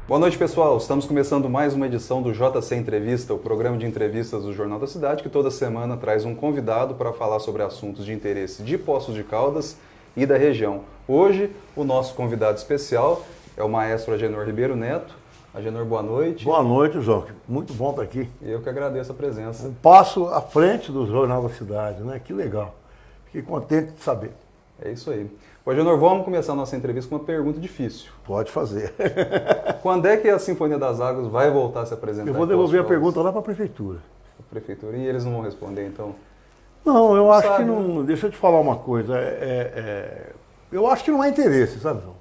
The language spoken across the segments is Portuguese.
Boa noite, pessoal. Estamos começando mais uma edição do JC Entrevista, o programa de entrevistas do Jornal da Cidade, que toda semana traz um convidado para falar sobre assuntos de interesse de Poços de Caldas e da região. Hoje, o nosso convidado especial é o maestro Agenor Ribeiro Neto. Agenor, boa noite. Boa noite, João. Muito bom estar aqui. Eu que agradeço a presença. Um passo à frente do Jornal da Cidade, né? Que legal. Fiquei contente de saber. É isso aí. Agenor, vamos começar a nossa entrevista com uma pergunta difícil. Pode fazer. Quando é que a Sinfonia das Águas vai voltar a se apresentar? Eu vou devolver a pergunta lá para a Prefeitura. A Prefeitura? E eles não vão responder, então? Não, eu acho que Né? não... Deixa eu te falar uma coisa. Eu acho que não há interesse, sabe, João?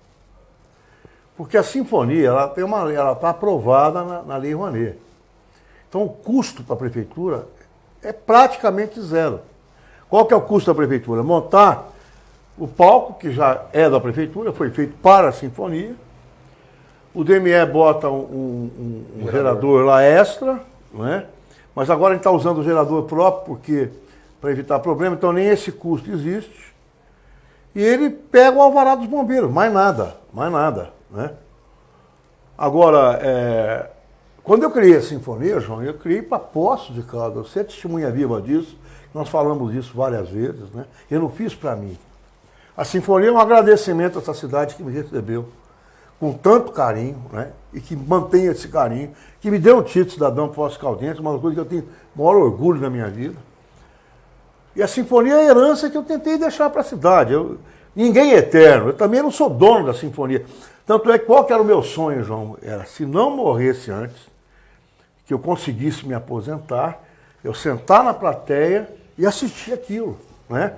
Porque a Sinfonia, ela está aprovada na Lei Rouanet. Então, o custo para a Prefeitura é praticamente zero. Qual que é o custo da Prefeitura? Montar o palco, que já é da Prefeitura, foi feito para a Sinfonia. O DME bota um gerador lá extra, não é? Mas agora a gente está usando o gerador próprio para evitar problema, então nem esse custo existe. E ele pega o alvará dos bombeiros, mais nada, né? Agora, quando eu criei a Sinfonia, João, eu criei para Poços de Caldas. Você é testemunha viva disso, nós falamos disso várias vezes, né? Eu não fiz para mim. A Sinfonia é um agradecimento a essa cidade que me recebeu com tanto carinho, né? E que mantém esse carinho, que me deu um título de cidadão Poços Caldense, uma coisa que eu tenho o maior orgulho na minha vida. E a Sinfonia é a herança que eu tentei deixar para a cidade. Ninguém é eterno, eu também não sou dono da Sinfonia. Tanto é que qual que era o meu sonho, João? Era, se não morresse antes, que eu conseguisse me aposentar, eu sentar na plateia e assistir aquilo, né?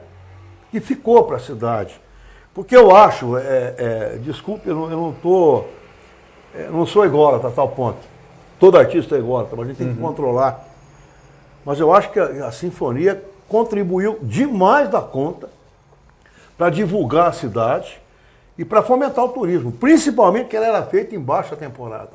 E ficou para a cidade. Porque eu acho, desculpe, eu não sou ególatra a tal ponto. Todo artista é ególatra, mas a gente tem que controlar. Mas eu acho que a Sinfonia contribuiu demais da conta para divulgar a cidade e para fomentar o turismo, principalmente que ela era feita em baixa temporada.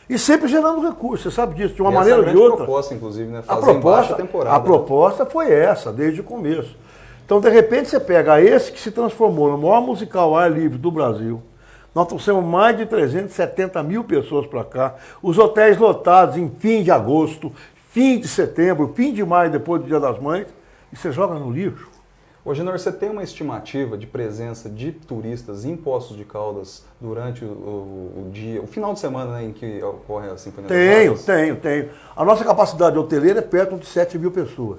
E sempre gerando recursos, você sabe disso, de uma maneira ou de outra. A proposta, inclusive, né? Fazer em baixa temporada. A proposta foi essa, desde o começo. Então, de repente, você pega esse que se transformou no maior musical ao ar livre do Brasil. Nós trouxemos mais de 370 mil pessoas para cá. Os hotéis lotados em fim de agosto, fim de setembro, fim de maio, depois do Dia das Mães. E você joga no lixo. Ô, Agenor, você tem uma estimativa de presença de turistas em Poços de Caldas durante o dia, o final de semana, né, em que ocorre a Sinfonia das Águas? Tenho. A nossa capacidade hoteleira é perto de 7 mil pessoas.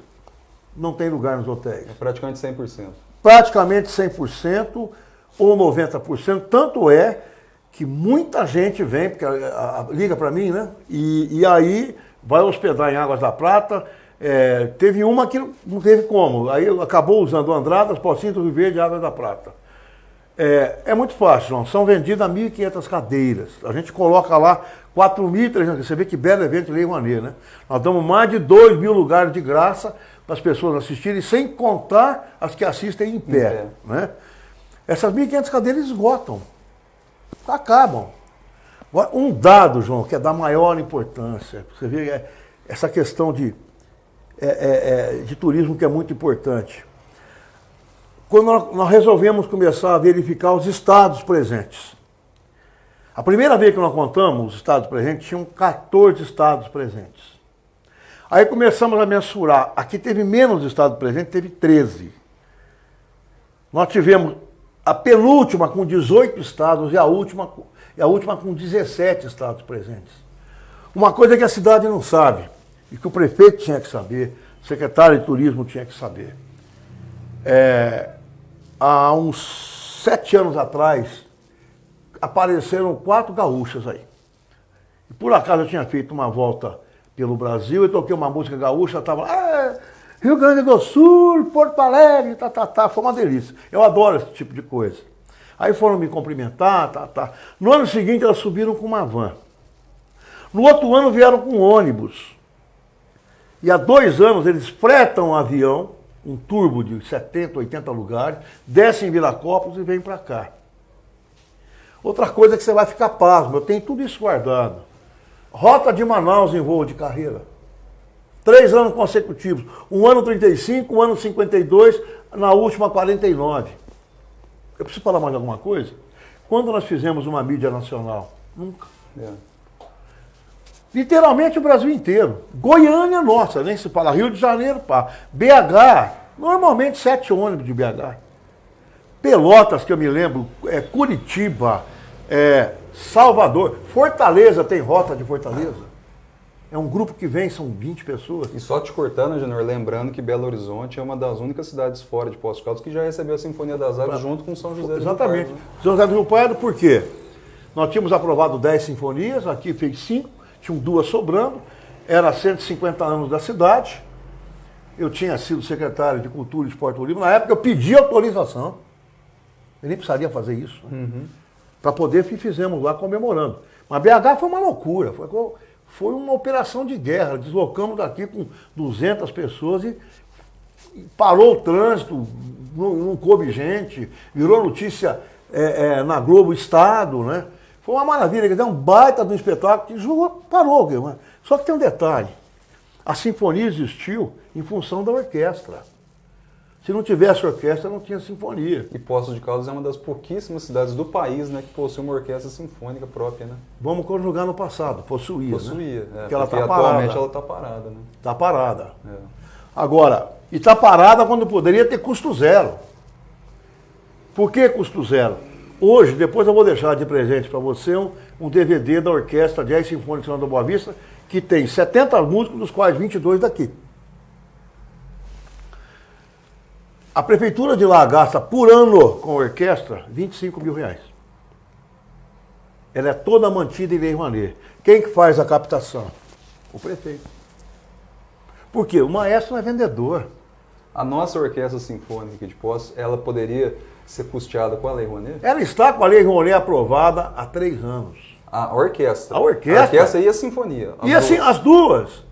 Não tem lugar nos hotéis. É praticamente 100%. Praticamente 100% ou 90%. Tanto é que muita gente vem, porque liga para mim, né? E aí vai hospedar em Águas da Prata. Teve uma que não teve como. Aí acabou usando Andradas, Pocinhos do Rio Verde e Águas da Prata. É muito fácil, João. São vendidas 1.500 cadeiras. A gente coloca lá 4.300. Você vê que belo evento de Lei Rouanet, né? Nós damos mais de 2.000 lugares de graça para as pessoas assistirem, sem contar as que assistem em pé. Né? Essas 1.500 cadeiras esgotam. Acabam. Agora, um dado, João, que é da maior importância. Você vê essa questão de turismo que é muito importante. Quando nós resolvemos começar a verificar os estados presentes. A primeira vez que nós contamos os estados presentes, tinham 14 estados presentes. Aí começamos a mensurar. Aqui teve menos estados presentes, teve 13. Nós tivemos a penúltima com 18 estados e a última com 17 estados presentes. Uma coisa que a cidade não sabe, e que o prefeito tinha que saber, o secretário de turismo tinha que saber. Há uns 7 anos atrás, apareceram 4 gaúchas aí. E por acaso eu tinha feito uma volta pelo Brasil, eu toquei uma música gaúcha, estava lá, Rio Grande do Sul, Porto Alegre, foi uma delícia. Eu adoro esse tipo de coisa. Aí foram me cumprimentar, No ano seguinte elas subiram com uma van. No outro ano vieram com um ônibus. E há 2 anos eles fretam um avião, um turbo de 70, 80 lugares, descem em Viracopos e vêm para cá. Outra coisa que você vai ficar pasmo, eu tenho tudo isso guardado. Rota de Manaus em voo de carreira. 3 anos consecutivos. Um ano 35, um ano 52, na última 49. Eu preciso falar mais alguma coisa? Quando nós fizemos uma mídia nacional? Nunca. É. Literalmente o Brasil inteiro. Goiânia, nossa, nem se fala. Rio de Janeiro, pá. BH, normalmente 7 ônibus de BH. Pelotas, que eu me lembro, Curitiba, Salvador. Fortaleza, tem rota de Fortaleza. É um grupo que vem, são 20 pessoas. E só te cortando, Júnior, lembrando que Belo Horizonte é uma das únicas cidades fora de Poços de Caldas que já recebeu a Sinfonia das Artes junto com São José do Rio Pardo. Exatamente. São José do Rio Pardo, por quê? Nós tínhamos aprovado 10 sinfonias, aqui fez 5, tinham 2 sobrando, era 150 anos da cidade. Eu tinha sido secretário de Cultura e Esporte Turismo. Na época eu pedi autorização. Eu nem precisaria fazer isso. Para poder, fizemos lá comemorando. Mas BH foi uma loucura. Foi uma operação de guerra. Deslocamos daqui com 200 pessoas e parou o trânsito, não coube gente, virou notícia na Globo Estado, né? Foi uma maravilha, quer dizer, um baita de um espetáculo que parou. Só que tem um detalhe, a sinfonia existiu em função da orquestra. Se não tivesse orquestra, não tinha sinfonia. E Poços de Caldas é uma das pouquíssimas cidades do país, né, que possui uma orquestra sinfônica própria, né? Vamos conjugar no passado, possuía. Possuía, né? porque ela tá atualmente parada. ela está parada, né? Está parada. É. Agora, e está parada quando poderia ter custo zero. Por que custo zero? Hoje, depois eu vou deixar de presente para você um DVD da Orquestra Jazz Sinfônica Nacional da Boa Vista, que tem 70 músicos, dos quais 22 daqui. A prefeitura de lá gasta por ano com a orquestra R$25 mil. Ela é toda mantida em Lei Rouanet. Quem que faz a captação? O prefeito. Por quê? O maestro não é vendedor. A nossa orquestra sinfônica aqui de Poços, ela poderia ser custeada com a Lei Rouanet? Ela está com a Lei Rouanet aprovada há 3 anos. A orquestra. A orquestra. A orquestra e a sinfonia. E assim, as duas.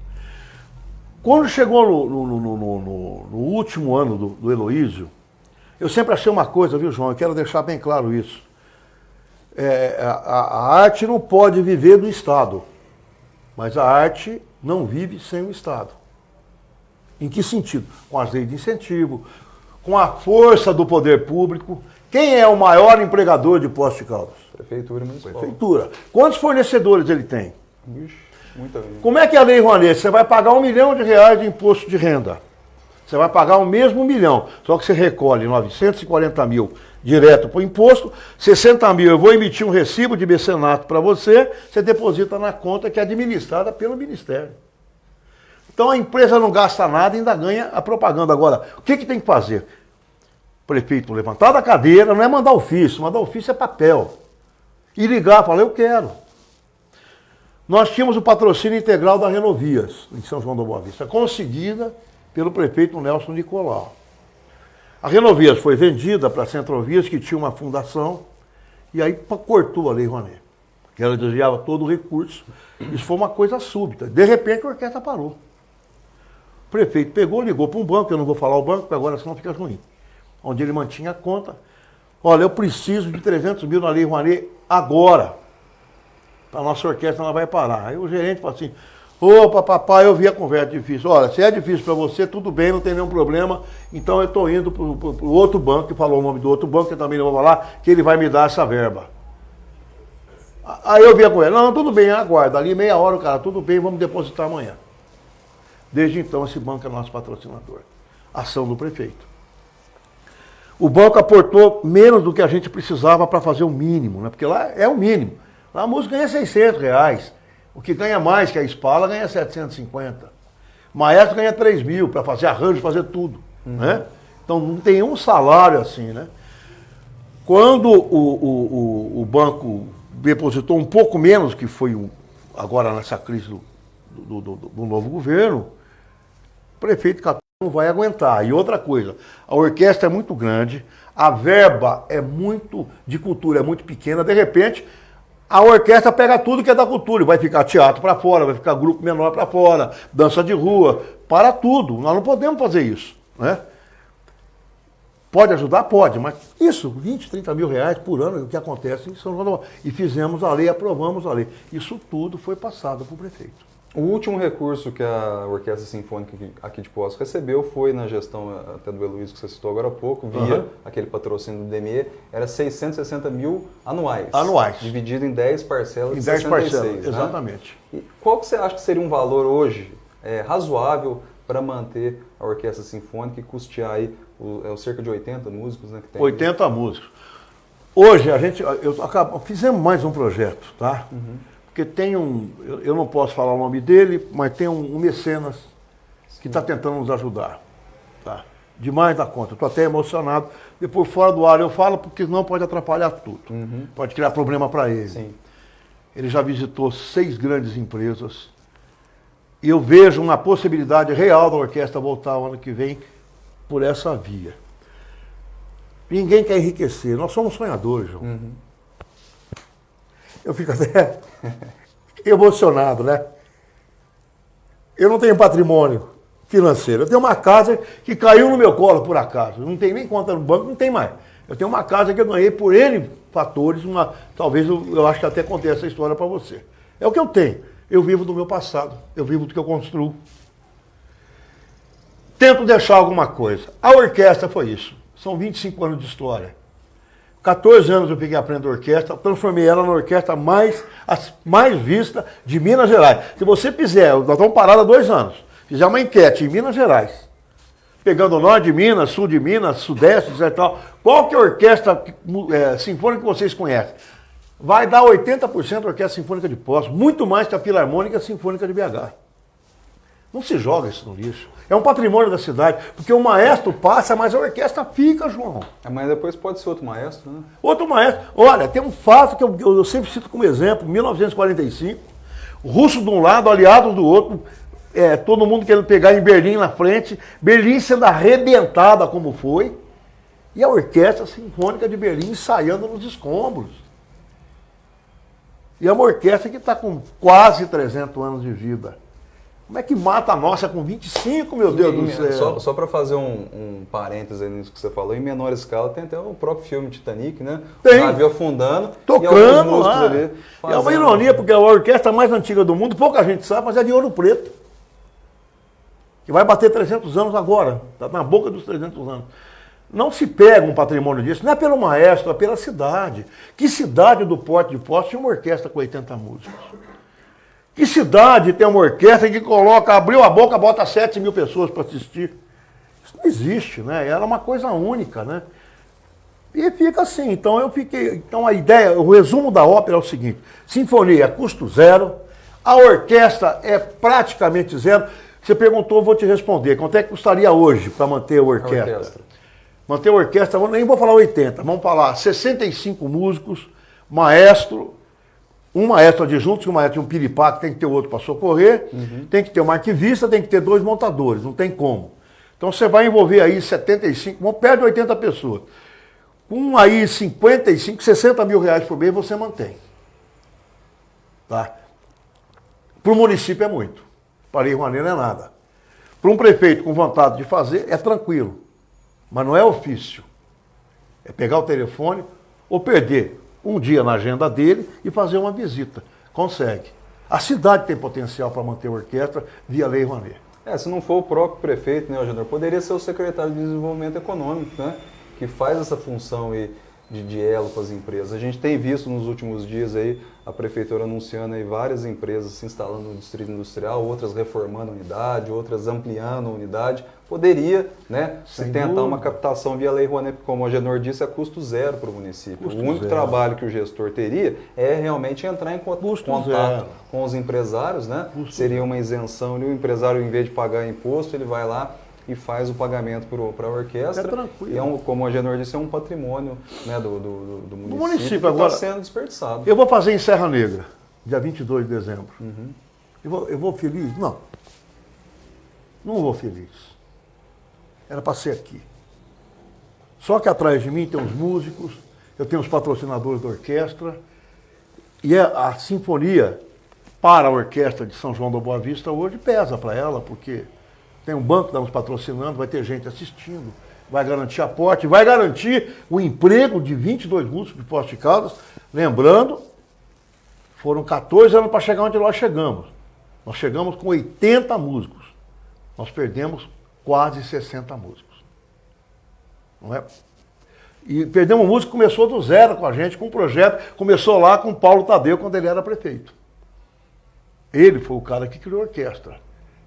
Quando chegou no último ano do Heloísio, eu sempre achei uma coisa, viu, João? Eu quero deixar bem claro isso. A arte não pode viver do Estado, mas a arte não vive sem o Estado. Em que sentido? Com as leis de incentivo, com a força do poder público. Quem é o maior empregador de Poços de Caldas? Prefeitura Municipal. Prefeitura. Quantos fornecedores ele tem? Ixi, muita gente. Como é que é a Lei Rouanet? Você vai pagar R$1 milhão de imposto de renda. Você vai pagar o mesmo 1 milhão, só que você recolhe 940 mil direto para o imposto, 60 mil eu vou emitir um recibo de mecenato para você, você deposita na conta que é administrada pelo Ministério. Então a empresa não gasta nada e ainda ganha a propaganda. Agora, o que tem que fazer? O prefeito levantar da cadeira, não é mandar ofício é papel. E ligar, falar, eu quero. Nós tínhamos o patrocínio integral da Renovias, em São João da Boa Vista, conseguida pelo prefeito Nelson Nicolau. A Renovias foi vendida para a Centrovias, que tinha uma fundação, e aí cortou a Lei Rouanet. Ela desviava todo o recurso. Isso foi uma coisa súbita. De repente a orquestra parou. O prefeito pegou, ligou para um banco, eu não vou falar o banco, porque agora senão fica ruim, onde ele mantinha a conta. Olha, eu preciso de 300 mil na Lei Rouanet agora. A nossa orquestra não vai parar. Aí o gerente fala assim, opa, papai, eu vi a conversa difícil. Olha, se é difícil para você, tudo bem, não tem nenhum problema. Então eu estou indo para o outro banco, que falou o nome do outro banco, que eu também não vou falar, que ele vai me dar essa verba. Aí eu vi a conversa, não, tudo bem, aguarda. Ali meia hora o cara, tudo bem, vamos depositar amanhã. Desde então esse banco é nosso patrocinador. Ação do prefeito. O banco aportou menos do que a gente precisava para fazer o mínimo, né? Porque lá é o mínimo. Lá a música ganha R$600. O que ganha mais que a Spala ganha 750. Maestro ganha 3 mil para fazer arranjo, fazer tudo. Né? Então não tem um salário assim, né? Quando o banco depositou um pouco menos, que foi agora nessa crise do novo governo, o prefeito não vai aguentar. E outra coisa, a orquestra é muito grande, a verba é muito de cultura, é muito pequena, de repente a orquestra pega tudo que é da cultura, vai ficar teatro para fora, vai ficar grupo menor para fora, dança de rua, para tudo. Nós não podemos fazer isso, né? Pode ajudar? Pode, mas isso, 20, 30 mil reais por ano é o que acontece em São João da Boa Vista. E fizemos a lei, aprovamos a lei. Isso tudo foi passado para o prefeito. O último recurso que a Orquestra Sinfônica aqui de Poços recebeu foi na gestão até do Heloísio, que você citou agora há pouco, via aquele patrocínio do DME, era 660 mil anuais. Anuais. Dividido em 10 parcelas de 10 66, parcelas, né? exatamente. E qual que você acha que seria um valor hoje razoável para manter a Orquestra Sinfônica e custear aí cerca de 80 músicos, né? Que tem 80 músicos. Hoje, fizemos mais um projeto, tá? Porque tem eu não posso falar o nome dele, mas tem um mecenas que está tentando nos ajudar. Tá? Demais da conta. Estou até emocionado. Depois, fora do ar, eu falo, porque não pode atrapalhar tudo. Pode criar problema para ele. Sim. Ele já visitou 6 grandes empresas. E eu vejo uma possibilidade real da orquestra voltar o ano que vem por essa via. Ninguém quer enriquecer. Nós somos sonhadores, João. Eu fico até emocionado, né? Eu não tenho patrimônio financeiro. Eu tenho uma casa que caiu no meu colo por acaso. Não tem nem conta no banco, não tem mais. Eu tenho uma casa que eu ganhei por N fatores. Talvez eu acho que até contei essa história para você. É o que eu tenho. Eu vivo do meu passado. Eu vivo do que eu construo. Tento deixar alguma coisa. A orquestra foi isso. São 25 anos de história. 14 anos eu peguei aprendendo orquestra, transformei ela na orquestra mais vista de Minas Gerais. Se você fizer, nós estamos parados há 2 anos, fizer uma enquete em Minas Gerais, pegando o norte de Minas, sul de Minas, sudeste, etc. Qual que é a orquestra sinfônica que vocês conhecem? Vai dar 80% da Orquestra Sinfônica de Poços, muito mais que a Filarmônica Sinfônica de BH. Não se joga isso no lixo. É um patrimônio da cidade, porque o maestro passa, mas a orquestra fica, João. Mas depois pode ser outro maestro, né? Outro maestro. Olha, tem um fato que eu sempre cito como exemplo, 1945, russo de um lado, aliados do outro, todo mundo querendo pegar em Berlim na frente, Berlim sendo arrebentada como foi, e a Orquestra Sinfônica de Berlim ensaiando nos escombros. E é uma orquestra que está com quase 300 anos de vida. Como é que mata a nossa com 25, meu Deus do céu? Só para fazer um parênteses aí nisso que você falou, em menor escala tem até o próprio filme Titanic, né? Tem. O navio afundando. Tocando e alguns músicos lá. Ali fazendo... É uma ironia, porque é a orquestra mais antiga do mundo, pouca gente sabe, mas é de Ouro Preto. Que vai bater 300 anos agora. Está na boca dos 300 anos. Não se pega um patrimônio disso, não é pelo maestro, é pela cidade. Que cidade do Porto de Poços tinha uma orquestra com 80 músicos? Que cidade tem uma orquestra que abriu a boca, bota 7 mil pessoas para assistir? Isso não existe, né? Era uma coisa única, né? E fica assim. Então a ideia, o resumo da ópera é o seguinte: sinfonia, custo zero, a orquestra é praticamente zero. Você perguntou, eu vou te responder. Quanto é que custaria hoje para manter a orquestra? Manter a orquestra, nem vou falar 80, vamos falar 65 músicos, maestro, um maestro adjunto, um maestro de um piripá, que tem que ter outro para socorrer, tem que ter um arquivista, tem que ter 2 montadores, não tem como. Então você vai envolver aí 75, perto de 80 pessoas. Com aí 55, 60 mil reais por mês você mantém. Tá? Para o município é muito, para Lei Rouanet não é nada. Para um prefeito com vontade de fazer, é tranquilo. Mas não é ofício. É pegar o telefone ou perder um dia na agenda dele e fazer uma visita. Consegue. A cidade tem potencial para manter a orquestra via Lei Rouanet. Se não for o próprio prefeito, né, Algenor, poderia ser o secretário de Desenvolvimento Econômico, né, que faz essa função aí de elo com as empresas. A gente tem visto nos últimos dias aí a prefeitura anunciando aí várias empresas se instalando no distrito industrial, outras reformando a unidade, outras ampliando a unidade. Poderia, né, se tentar uma captação via Lei Rouanet, como o Agenor disse, é custo zero para o município. O único trabalho que o gestor teria é realmente entrar em contato com os empresários, né? Seria uma isenção, e o empresário, em vez de pagar imposto, ele vai lá e faz o pagamento para a orquestra. É tranquilo. E como o Agenor disse, é um patrimônio, né, do município que agora, está sendo desperdiçado. Eu vou fazer em Serra Negra, dia 22 de dezembro. Eu vou feliz? Não. Não vou feliz. Era para ser aqui. Só que atrás de mim tem os músicos, eu tenho os patrocinadores da orquestra, e a sinfonia para a orquestra de São João da Boa Vista hoje pesa para ela, porque tem um banco que está nos patrocinando, vai ter gente assistindo, vai garantir aporte, vai garantir o emprego de 22 músicos de Poços de Caldas. Lembrando, foram 14 anos para chegar onde nós chegamos. Nós chegamos com 80 músicos. Nós perdemos quase 60 músicos. Não é? E perdemos um músico que começou do zero com a gente, com um projeto. Começou lá com o Paulo Tadeu, quando ele era prefeito. Ele foi o cara que criou a orquestra.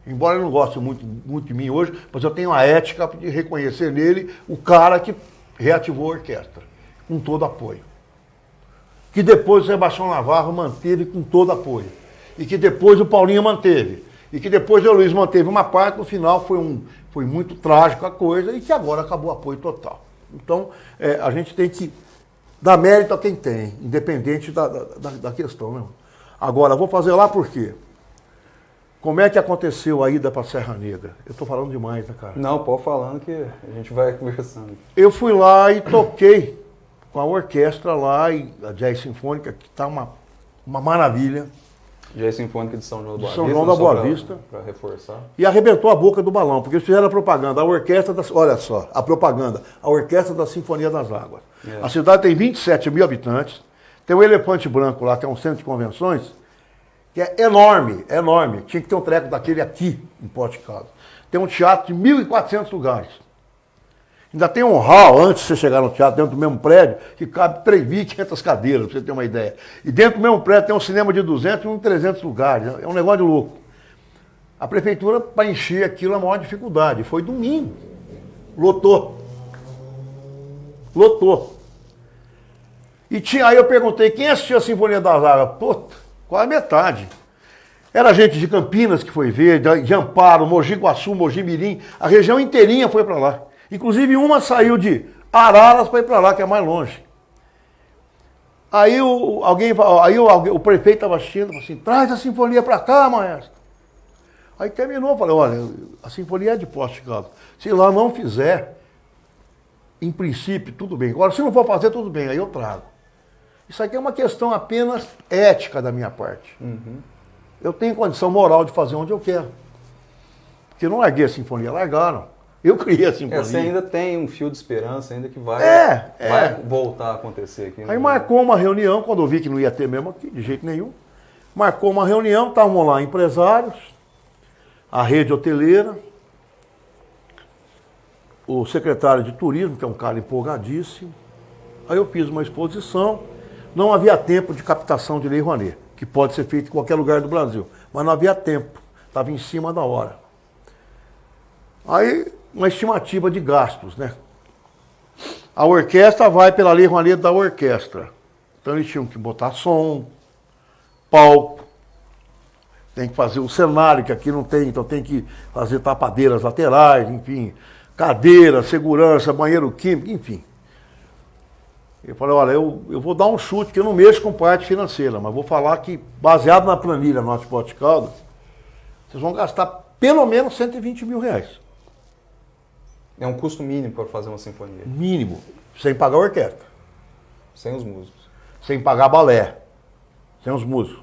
Embora eu não goste muito de mim hoje, mas eu tenho a ética de reconhecer nele o cara que reativou a orquestra, com todo apoio. Que depois o Sebastião Navarro manteve com todo apoio. E que depois o Paulinho manteve. E que depois o Luiz manteve uma parte, no final foi muito trágico a coisa, e que agora acabou o apoio total. Então, a gente tem que dar mérito a quem tem, independente da questão. Né? Agora, vou fazer lá por quê? Como é que aconteceu a ida para a Serra Negra? Eu estou falando demais, né, cara? Não, pode falando que a gente vai conversando. Eu fui lá e toquei com a orquestra lá, e a Jazz Sinfônica, que está uma maravilha. Jazz Sinfônica de São João da Boa Vista. São João da Boa Vista. Para reforçar. E arrebentou a boca do balão, porque eles fizeram a propaganda, a orquestra olha só, a propaganda, a Orquestra da Sinfonia das Águas. É. A cidade tem 27 mil habitantes, tem o Elefante Branco lá, que é um centro de convenções, que é enorme, enorme. Tinha que ter um treco daquele aqui, em Pote Caldas. Tem um teatro de 1.400 lugares. Ainda tem um hall, antes de você chegar no teatro, dentro do mesmo prédio, que cabe 3.500 cadeiras, para você ter uma ideia. E dentro do mesmo prédio tem um cinema de 200 e um de 300 lugares. É um negócio de louco. A prefeitura, para encher aquilo, é a maior dificuldade. Foi domingo. Lotou. Lotou. E aí eu perguntei, quem assistiu a Sinfonia das Águas? Puta, quase metade. Era gente de Campinas que foi ver, de Amparo, Mogi Guaçu, Mogi Mirim. A região inteirinha foi para lá. Inclusive uma saiu de Araras para ir para lá, que é mais longe. Aí o prefeito estava assistindo, falou assim, traz a sinfonia para cá, maestro. Aí terminou, falei, olha, a sinfonia é de Poços de Caldas. Se lá não fizer, em princípio, tudo bem. Agora, se não for fazer, tudo bem, aí eu trago. Isso aqui é uma questão apenas ética da minha parte. Uhum. Eu tenho condição moral de fazer onde eu quero. Porque eu não larguei a sinfonia, largaram. Eu criei a sinfonia. Você ainda tem um fio de esperança, ainda que vai voltar a acontecer aqui. Aí marcou uma reunião, quando eu vi que não ia ter mesmo aqui, de jeito nenhum. Marcou uma reunião, estavam lá empresários, a rede hoteleira, o secretário de turismo, que é um cara empolgadíssimo. Aí eu fiz uma exposição. Não havia tempo de captação de Lei Rouanet, que pode ser feito em qualquer lugar do Brasil. Mas não havia tempo, estava em cima da hora. Aí, uma estimativa de gastos, né? A orquestra vai pela Lei Rouanet da orquestra. Então eles tinham que botar som, palco, tem que fazer o cenário, que aqui não tem, então tem que fazer tapadeiras laterais, enfim, cadeira, segurança, banheiro químico, enfim. Eu falei, olha, eu vou dar um chute, que eu não mexo com parte financeira, mas vou falar que, baseado na planilha nossa de Pote de Caldas, vocês vão gastar pelo menos 120 mil reais. É um custo mínimo para fazer uma sinfonia? Mínimo, sem pagar a orquestra. Sem os músicos? Sem pagar balé, sem os músicos.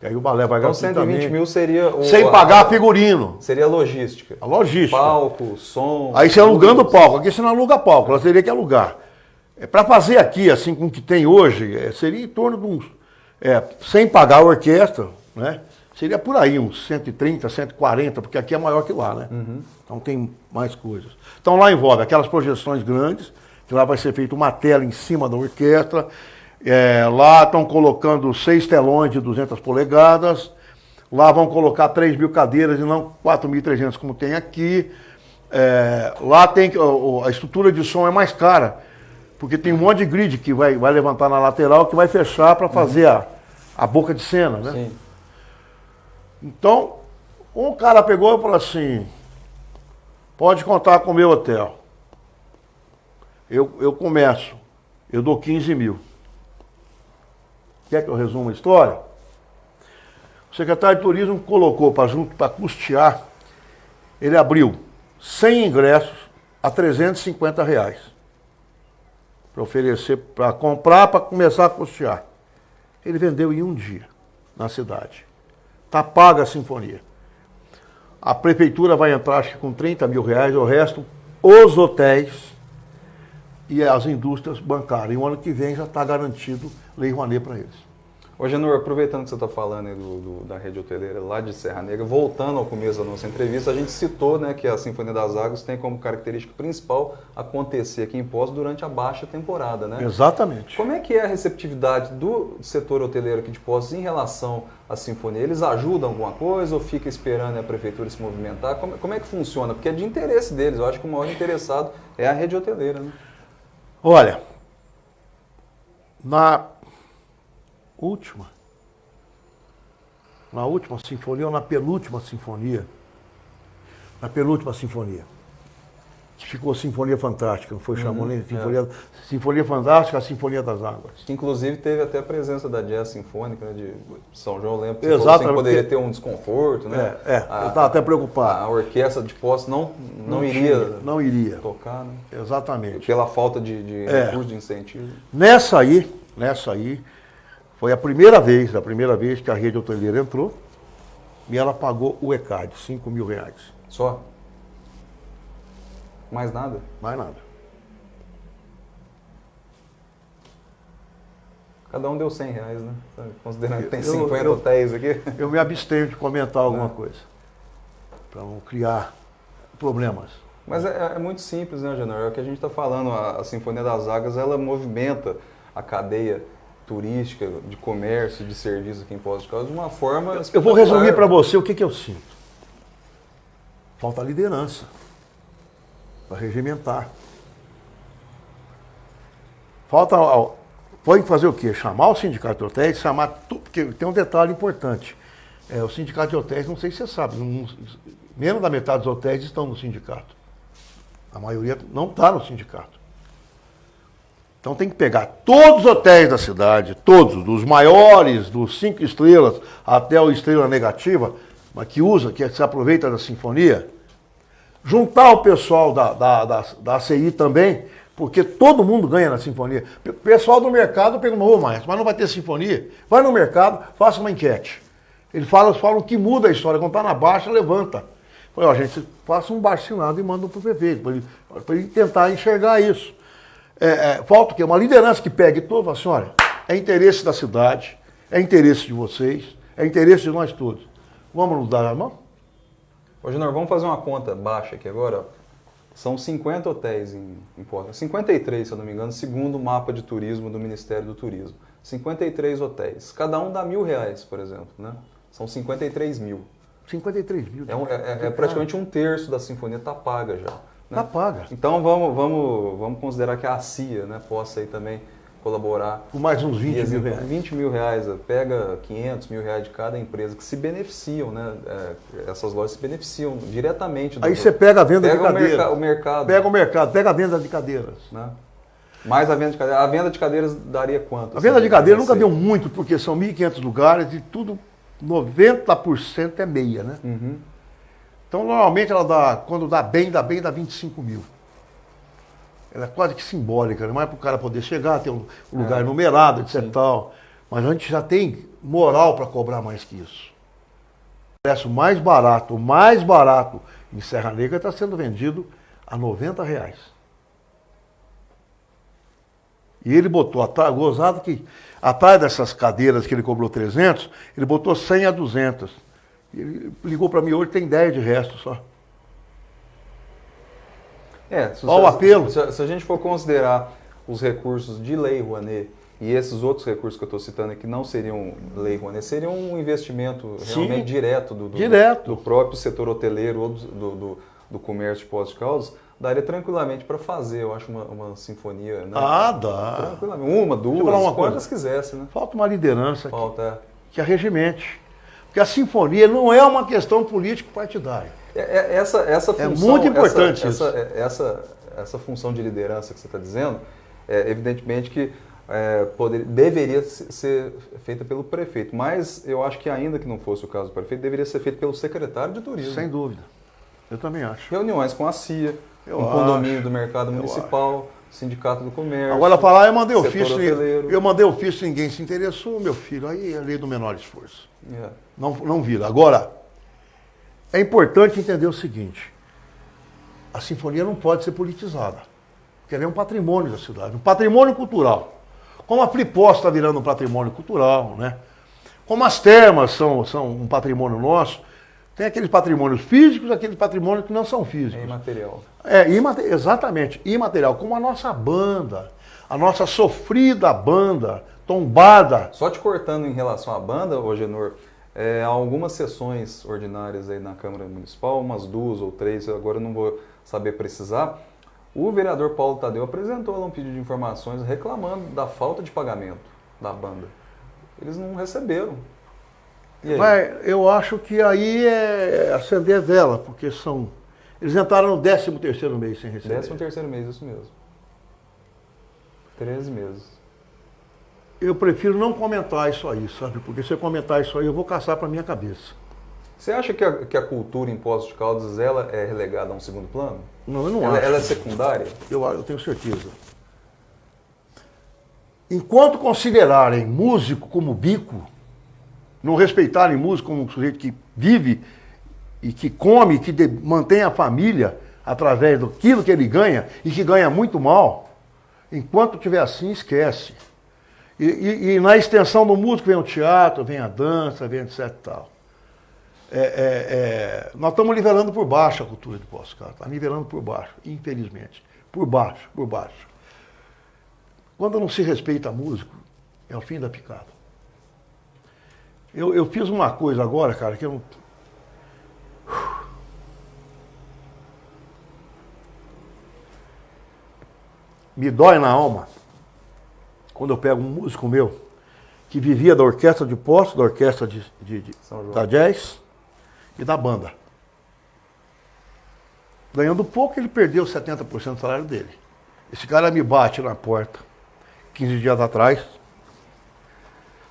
E aí o balé vai gastar então 120 mil seria... sem pagar figurino. Seria a logística. A logística. Palco, som... Aí você alugando o palco. Aqui você não aluga palco, ela teria que alugar. Para fazer aqui, assim como que tem hoje, seria em torno de uns... sem pagar a orquestra, né? Seria por aí, uns 130, 140, porque aqui é maior que lá, né? Uhum. Então tem mais coisas. Então lá envolve aquelas projeções grandes, que lá vai ser feita uma tela em cima da orquestra. Lá estão colocando 6 telões de 200 polegadas. Lá vão colocar 3.000 cadeiras e não 4.300 como tem aqui. Lá tem a estrutura de som é mais cara, porque tem um monte de grid que vai levantar na lateral, que vai fechar para fazer a boca de cena, né? Sim. Então, um cara pegou e falou assim, pode contar com o meu hotel. Eu começo, eu dou 15 mil. Quer que eu resuma a história? O secretário de turismo colocou para custear, ele abriu 100 ingressos a R$350 para oferecer, para comprar, para começar a custear. Ele vendeu em um dia na cidade. Está paga a sinfonia. A prefeitura vai entrar, acho que com 30 mil reais, o resto, os hotéis e as indústrias bancárias. E o ano que vem já está garantido Lei Rouanet para eles. Ô, Genor, aproveitando que você está falando aí da rede hoteleira lá de Serra Negra, voltando ao começo da nossa entrevista, a gente citou, né, que a Sinfonia das Águas tem como característica principal acontecer aqui em Poços durante a baixa temporada, né? Exatamente. Como é que é a receptividade do setor hoteleiro aqui de Poços em relação à Sinfonia? Eles ajudam alguma coisa ou fica esperando a prefeitura se movimentar? Como é que funciona? Porque é de interesse deles, eu acho que o maior interessado é a rede hoteleira, né? Olha, na última sinfonia ou na penúltima sinfonia, que ficou Sinfonia Fantástica, não foi chamando nem Sinfonia Fantástica, a Sinfonia das Águas. Que inclusive teve até a presença da Jazz Sinfônica, né, de São João, lembro que Exato, você poderia ter um desconforto, né? eu estava até preocupado. A orquestra de Poços não iria tocar, né? Exatamente. Pela falta de recurso de incentivo. Nessa aí, foi a primeira vez que a rede hoteleira entrou e ela pagou o ECAD, R$5.000. Só? Mais nada? Mais nada. Cada um deu R$100, né? Considerando que tem 50 hotéis aqui. Eu me abstenho de comentar alguma coisa, para não criar problemas. Mas é muito simples, né, Genor? É o que a gente está falando. A Sinfonia das Águas, ela movimenta a cadeia turística, de comércio, de serviço aqui em Poços de Caldas de uma forma... Eu vou resumir para você o que eu sinto. Falta liderança para regimentar. Pode fazer o quê? Chamar o sindicato de hotéis, porque tem um detalhe importante. O sindicato de hotéis, não sei se você sabe, menos da metade dos hotéis estão no sindicato. A maioria não está no sindicato. Então tem que pegar todos os hotéis da cidade, todos, dos maiores, dos 5 estrelas até o estrela negativa, mas que se aproveita da sinfonia, juntar o pessoal da ACI também, porque todo mundo ganha na sinfonia. O pessoal do mercado perguntou, mas não vai ter sinfonia? Vai no mercado, faça uma enquete. Eles falam que muda a história, quando está na baixa, levanta. Falei, gente, faça um baixo-assinado e manda para o prefeito, para ele tentar enxergar isso. Falta o quê? Uma liderança que pegue tudo e fala assim, olha, é interesse da cidade, é interesse de vocês, é interesse de nós todos. Vamos nos dar a mão? Ô, Genor, vamos fazer uma conta baixa aqui agora. São 50 hotéis em Poços. 53, se eu não me engano, segundo o mapa de turismo do Ministério do Turismo. 53 hotéis. Cada um dá R$1.000, por exemplo, né? São 53 mil. 53 mil. É praticamente um terço da sinfonia está paga já. Está paga. Então vamos considerar que a CIA, né, possa aí também colaborar. Com mais uns 20 mil reais. 20 mil reais, pega 500 mil reais de cada empresa que se beneficiam, né? Essas lojas se beneficiam diretamente. Aí você pega a venda de cadeiras. O mercado. Pega o mercado, pega a venda de cadeiras. Né? Mais a venda de cadeiras. A venda de cadeiras daria quanto? A venda de cadeiras nunca deu muito, porque são 1.500 lugares e tudo, 90% é meia, né? Uhum. Então, normalmente, ela dá, quando dá 25 mil. Ela é quase que simbólica, não é para o cara poder chegar, ter um lugar numerado, etc. Tal. Mas a gente já tem moral para cobrar mais que isso. O preço mais barato em Serra Negra está sendo vendido a R$90. E ele botou, gozado que atrás dessas cadeiras que ele cobrou 300, ele botou 100 a 200. Ele ligou para mim hoje, tem 10 de resto só. Olha o apelo. Se a gente for considerar os recursos de Lei Rouanet e esses outros recursos que eu estou citando aqui não seriam Lei Rouanet, seriam um investimento realmente direto do próprio setor hoteleiro ou do comércio de Poços de Caldas, daria tranquilamente para fazer, eu acho, uma sinfonia. Né? Dá. Tranquilamente. Uma, duas, quantas quisesse. Né? Falta uma liderança que arregimente. Porque a sinfonia não é uma questão político-partidária. Essa função, é muito importante essa função de liderança que você está dizendo, evidentemente que deveria ser feita pelo prefeito, mas eu acho que ainda que não fosse o caso do prefeito, deveria ser feito pelo secretário de turismo. Sem dúvida. Eu também acho. Reuniões com a CIA, condomínio do mercado municipal, sindicato do comércio. Agora falar, eu mandei ofício, ninguém se interessou, meu filho, aí é a lei do menor esforço. Não vira. Agora, é importante entender o seguinte, a sinfonia não pode ser politizada, porque ela é um patrimônio da cidade, um patrimônio cultural. como a Friposta está virando um patrimônio cultural, né? Como as termas são um patrimônio nosso, tem aqueles patrimônios físicos e aqueles patrimônios que não são físicos. É imaterial. Exatamente, imaterial, como a nossa banda, a nossa sofrida banda, tombada. Só te cortando em relação à banda, ô Genor, há algumas sessões ordinárias aí na Câmara Municipal, umas 2 ou 3, agora eu não vou saber precisar. O vereador Paulo Tadeu apresentou lá um pedido de informações reclamando da falta de pagamento da banda. Eles não receberam. E aí? Mas eu acho que aí é acender vela, porque eles entraram no 13º mês sem receber. 13º mês, isso mesmo. 13 meses. Eu prefiro não comentar isso aí, sabe? Porque se eu comentar isso aí, eu vou caçar para minha cabeça. Você acha que a cultura em Poços de Caldas ela é relegada a um segundo plano? Não, eu não acho. Ela é secundária? Eu tenho certeza. Enquanto considerarem músico como bico, não respeitarem músico como um sujeito que vive e que come, que mantém a família através daquilo que ele ganha e que ganha muito mal, enquanto tiver assim, esquece. E na extensão do músico vem o teatro, vem a dança, vem etc e tal. Nós estamos nivelando por baixo a cultura de Poços de Caldas, está nivelando por baixo, infelizmente. Por baixo, por baixo. Quando não se respeita músico, é o fim da picada. Eu fiz uma coisa agora, cara, que eu não... Me dói na alma quando eu pego um músico meu que vivia da orquestra de Poços, da orquestra da jazz e da banda. Ganhando pouco, ele perdeu 70% do salário dele. Esse cara me bate na porta 15 dias atrás.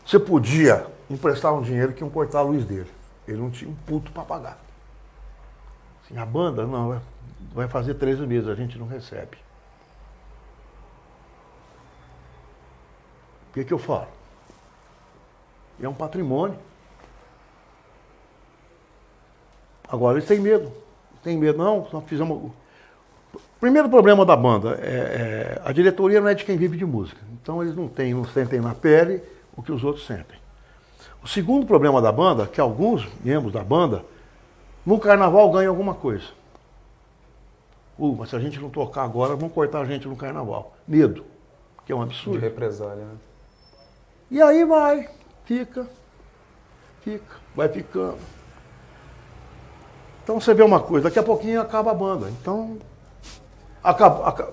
Você podia emprestar um dinheiro que iam cortar a luz dele. Ele não tinha um puto para pagar. Assim, a banda, não, vai fazer 13 meses, a gente não recebe. O que eu falo? É um patrimônio. Agora eles têm medo. Tem medo, não, nós fizemos... O primeiro problema da banda a diretoria não é de quem vive de música. Então eles não sentem na pele o que os outros sentem. O segundo problema da banda é que alguns membros da banda, no carnaval, ganham alguma coisa. Mas se a gente não tocar agora, vão cortar a gente no carnaval. Medo, que é um absurdo. De represália, né? E aí fica, vai ficando. Então você vê uma coisa, daqui a pouquinho acaba a banda. Então, acaba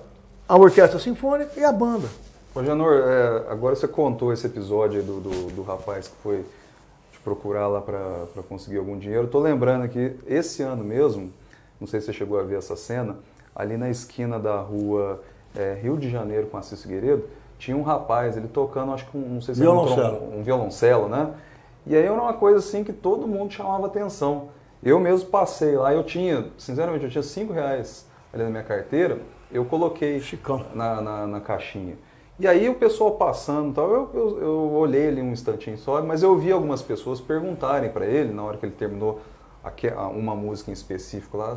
a orquestra sinfônica e a banda. Ô Janor, agora você contou esse episódio aí do rapaz que foi te procurar lá para conseguir algum dinheiro. Estou lembrando aqui, esse ano mesmo, não sei se você chegou a ver essa cena, ali na esquina da rua Rio de Janeiro com Assis Figueiredo, tinha um rapaz, ele tocando, acho que não sei se violoncelo. Um violoncelo, né? E aí era uma coisa assim que todo mundo chamava atenção. Eu mesmo passei lá, sinceramente, eu tinha R$5 ali na minha carteira, eu coloquei na caixinha. E aí o pessoal passando e tal, eu olhei ali um instantinho só, mas eu vi algumas pessoas perguntarem para ele, na hora que ele terminou uma música em específico lá,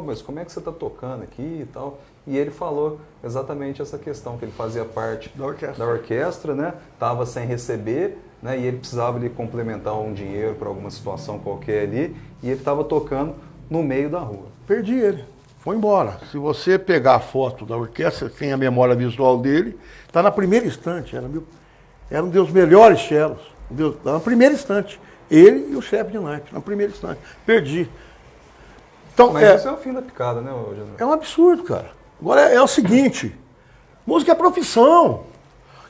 mas como é que você está tocando aqui e tal? E ele falou exatamente essa questão, que ele fazia parte da orquestra, né? Estava sem receber, né? E ele precisava ali complementar um dinheiro para alguma situação qualquer ali, e ele estava tocando no meio da rua. Perdi ele, foi embora. Se você pegar a foto da orquestra, tem a memória visual dele, está na primeira estante, era um dos melhores cellos, na primeira estante. Ele e o chefe de naipe, na primeira instante. Perdi. Então, mas isso é o fim da picada, né, Janor? É um absurdo, cara. Agora é o seguinte, música é profissão.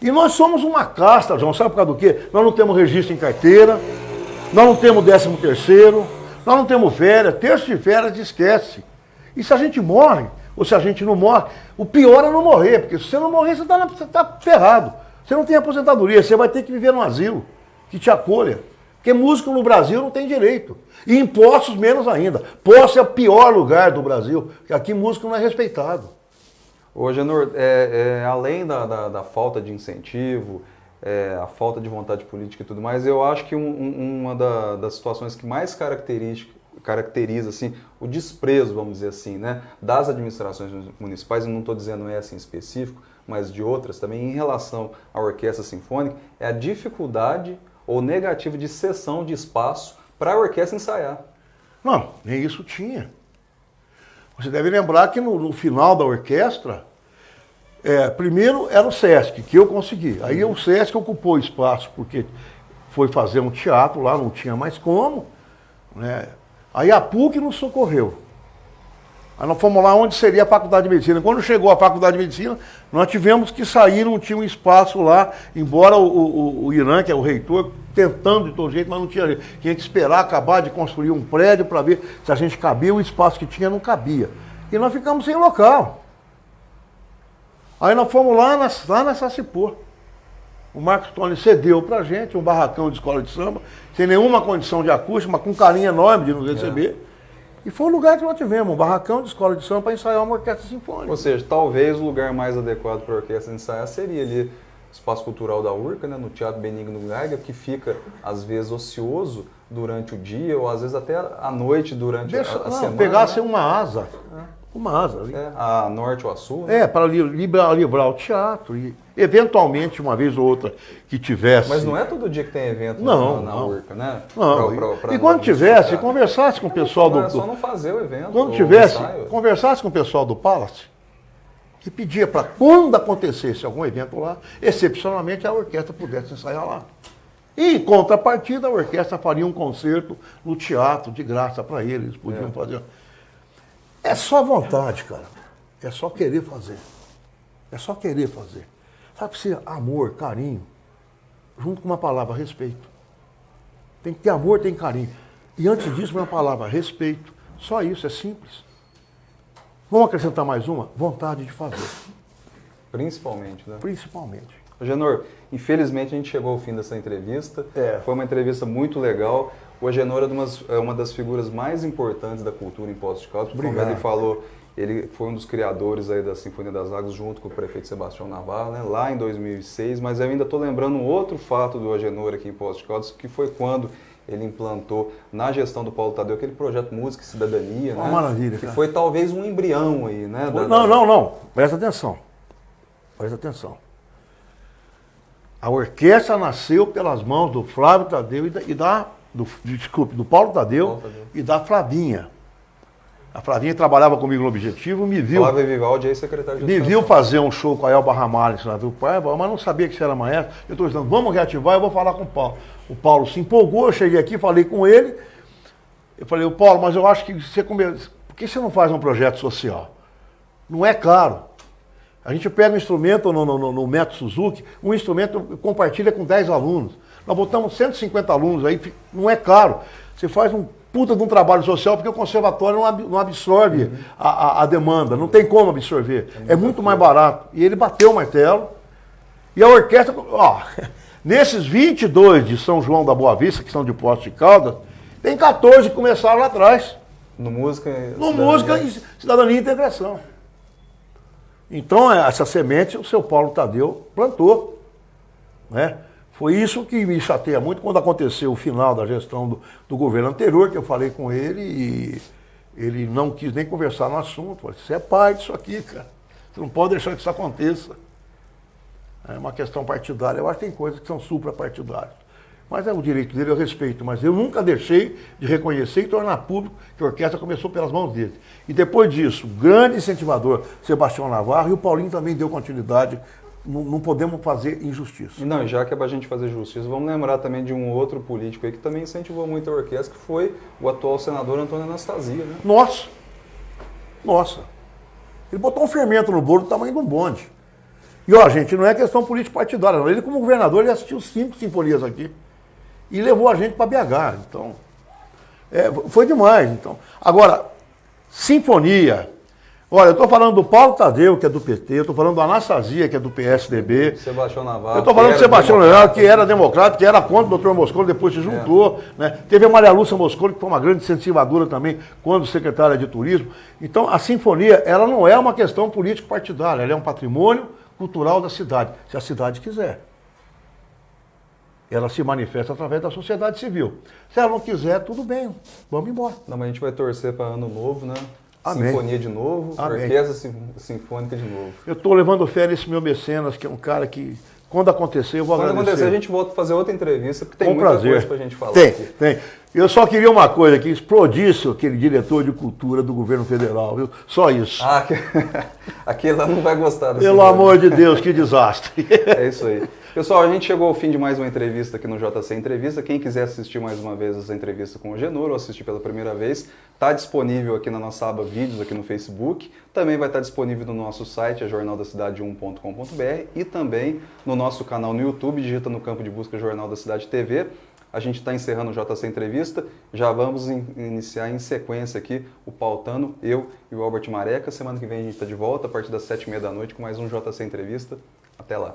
E nós somos uma casta, João, sabe por causa do quê? Nós não temos registro em carteira, nós não temos 13º, nós não temos férias, terço de férias esquece. E se a gente morre, ou se a gente não morre, o pior é não morrer, porque se você não morrer, você tá ferrado. Você não tem aposentadoria, você vai ter que viver num asilo que te acolha. Porque músico no Brasil não tem direito. E em Poços menos ainda. Poços é o pior lugar do Brasil, porque aqui músico não é respeitado. Ô, Janor, além da falta de incentivo, a falta de vontade política e tudo mais, eu acho que uma das situações que mais caracteriza assim, o desprezo, vamos dizer assim, né, das administrações municipais, eu não estou dizendo essa em específico, mas de outras também, em relação à orquestra sinfônica, é a dificuldade ou negativa de cessão de espaço para a orquestra ensaiar. Não, nem isso tinha. Você deve lembrar que no final da orquestra, primeiro era o Sesc, que eu consegui. Aí o Sesc ocupou o espaço, porque foi fazer um teatro lá, não tinha mais como, né? Aí a PUC nos socorreu. Aí nós fomos lá onde seria a Faculdade de Medicina. Quando chegou a Faculdade de Medicina, nós tivemos que sair, não tinha um espaço lá, embora o Irã, que é o reitor, tentando de todo jeito, mas não tinha jeito. Tinha que esperar acabar de construir um prédio para ver se a gente cabia, o espaço que tinha não cabia. E nós ficamos sem local. Aí nós fomos lá na Sacipô. O Marcos Tony cedeu pra gente um barracão de escola de samba, sem nenhuma condição de acústica, mas com um carinho enorme de nos receber. E foi o lugar que nós tivemos, um barracão de escola de samba para ensaiar uma orquestra sinfônica. Ou seja, talvez o lugar mais adequado para a orquestra ensaiar seria ali o Espaço Cultural da Urca, né, no Teatro Benigno Geiger, que fica, às vezes, ocioso durante o dia, ou às vezes até à noite durante a semana. Pegasse uma asa. Uma asa ali. A norte ou a sul? Né? Para livrar o teatro. E, eventualmente, uma vez ou outra, que tivesse. Mas não é todo dia que tem evento na Urca, né? Não. E quando tivesse, conversasse com o pessoal do. É só não fazer o evento. Quando tivesse, conversasse com o pessoal do Palace e pedia para, quando acontecesse algum evento lá, excepcionalmente a orquestra pudesse ensaiar lá. E, em contrapartida, a orquestra faria um concerto no teatro, de graça para eles. Podiam fazer. É só vontade, cara. É só querer fazer. É só querer fazer. Sabe se amor, carinho, junto com uma palavra, respeito. Tem que ter amor, tem carinho. E antes disso, uma palavra, respeito. Só isso, é simples. Vamos acrescentar mais uma? Vontade de fazer. Principalmente, né? Principalmente. Agenor, infelizmente a gente chegou ao fim dessa entrevista. Foi uma entrevista muito legal. O Agenor é uma das figuras mais importantes da cultura em Poços de Caldas. Como ele falou, ele foi um dos criadores aí da Sinfonia das Águas, junto com o prefeito Sebastião Navarro, né, lá em 2006. Mas eu ainda estou lembrando um outro fato do Agenor aqui em Poços de Caldas, que foi quando ele implantou na gestão do Paulo Tadeu aquele projeto Música e Cidadania. Uma né, maravilha, que cara. foi talvez um embrião aí, né? Não. Presta atenção. Presta atenção. A orquestra nasceu pelas mãos do Flávio Tadeu do Paulo Tadeu e da Flavinha. A Flavinha trabalhava comigo no Objetivo, me viu. Flávio Vivaldi, ex-secretário de Educação. Me viu fazer um show com a Elba Ramalho lá do Paiva, mas não sabia que você era maestro. Eu estou dizendo, vamos reativar, eu vou falar com o Paulo. O Paulo se empolgou, eu cheguei aqui, falei com ele. Eu falei, Paulo, mas eu acho que por que você não faz um projeto social? Não é caro. A gente pega um instrumento no método Suzuki, um instrumento compartilha com 10 alunos. Nós botamos 150 alunos aí, não é caro. Você faz um puta de um trabalho social, porque o conservatório não absorve a demanda, não tem como absorver. É muito mais barato. E ele bateu o martelo. E a orquestra, nesses 22 de São João da Boa Vista, que são de Poços de Caldas, tem 14 que começaram lá atrás. No Música e Cidadania e Integração. Então, essa semente o seu Paulo Tadeu plantou, né? Foi isso que me chateia muito quando aconteceu o final da gestão do governo anterior, que eu falei com ele e ele não quis nem conversar no assunto. Falei, você é pai disso aqui, cara. Você não pode deixar que isso aconteça. É uma questão partidária. Eu acho que tem coisas que são suprapartidárias. Mas é o direito dele, eu respeito. Mas eu nunca deixei de reconhecer e tornar público que a orquestra começou pelas mãos dele. E depois disso, o grande incentivador, Sebastião Navarro, e o Paulinho também deu continuidade. Não podemos fazer injustiça. Não, já que é pra gente fazer justiça, vamos lembrar também de um outro político aí que também incentivou muito a orquestra, que foi o atual senador Antônio Anastasia, né? Nossa. Ele botou um fermento no bolo do tamanho de um bonde. E, gente, não é questão político-partidária, não. Ele, como governador, ele assistiu 5 sinfonias aqui. E levou a gente para BH. Então, foi demais. Então. Agora, sinfonia. Olha, eu estou falando do Paulo Tadeu, que é do PT, eu estou falando do Anastasia, que é do PSDB. Sebastião Navarro. Eu estou falando do Sebastião Navarro, que era democrata, que era contra o Dr. Mosconi, depois se juntou. Né? Teve a Maria Lúcia Mosconi, que foi uma grande incentivadora também, quando secretária de Turismo. Então, a sinfonia, ela não é uma questão político-partidária, ela é um patrimônio cultural da cidade, se a cidade quiser. ela se manifesta através da sociedade civil. Se ela não quiser, tudo bem, vamos embora. Não, mas a gente vai torcer para ano novo, né? Amém. Sinfonia de novo, Amém. orquestra sinfônica de novo. Eu estou levando fé nesse meu mecenas, que é um cara que, quando acontecer, eu vou Quando agradecer. acontecer, a gente volta a fazer outra entrevista, porque tem Com muita prazer. coisa para a gente falar Tem, aqui. tem. Eu só queria uma coisa, que explodisse aquele diretor de cultura do governo federal, viu? Só isso. Ah, aquele lá não vai gostar desse Pelo programa. amor de Deus, que desastre. É isso aí. Pessoal, a gente chegou ao fim de mais uma entrevista aqui no JC Entrevista. Quem quiser assistir mais uma vez essa entrevista com o Agenor ou assistir pela primeira vez, está disponível aqui na nossa aba Vídeos, aqui no Facebook. Também vai estar disponível no nosso site, jornaldacidade1.com.br, e também no nosso canal no YouTube, digita no campo de busca Jornal da Cidade TV. A gente está encerrando o JC Entrevista, já vamos iniciar em sequência aqui o Pautano, eu e o Albert Mareca. Semana que vem a gente está de volta, a partir das 7h30 da noite, com mais um JC Entrevista. Até lá!